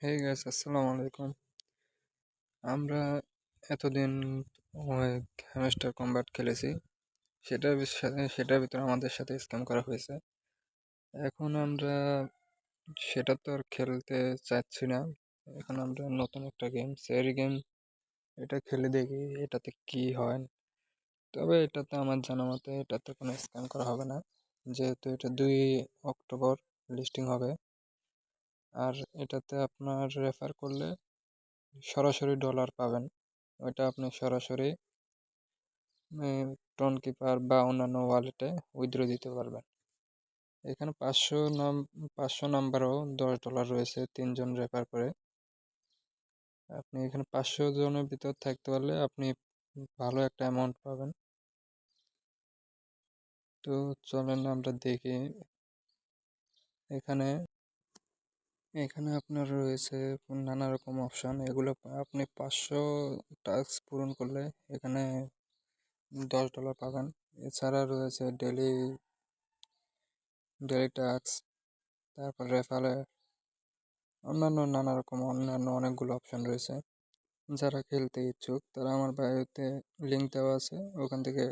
Hey guys, আসসালামু আলাইকুম। আমরা এতদিন হ্যামস্টার কম্ব্যাট খেলেছি। সেটার ভিতরে আমাদের সাথে স্ক্যাম করা হয়েছে। এখন আমরা সেটা তো আর খেলতে চাচ্ছি না। এখন আমরা নতুন একটা গেম, সেরি গেম, এটা খেলে দেখি এটাতে কি হয়। তবে এটাতে আমার জানা মতে এটাতে কোনো স্ক্যাম করা হবে না, যেহেতু এটা 2 অক্টোবর লিস্টিং হবে। আর এটাতে আপনার রেফার করলে সরাসরি ডলার পাবেন। ওইটা আপনি সরাসরি টন কিপার বা অন্যান্য ওয়ালেটে উইথড্র দিতে পারবেন। এখানে 500 নাম্বারও $10 রয়েছে 3 জন রেফার করে। আপনি এখানে 500 জনের ভিতর থাকতে পারলে আপনি ভালো একটা অ্যামাউন্ট পাবেন। তো চলেন আমরা দেখি। এখানে এখানে আপনার রয়েছে নানা রকম অপশন। এগুলো আপনি 500 টাস্ক পূরণ করলে এখানে $10 পাবেন। এছাড়া রয়েছে ডেলি ডেলি টাস্ক, তারপর রেফারে অন্যান্য অনেকগুলো অপশন রয়েছে। যারা খেলতে ইচ্ছুক তারা আমার বায়োতে লিঙ্ক দেওয়া আছে, ওখান থেকে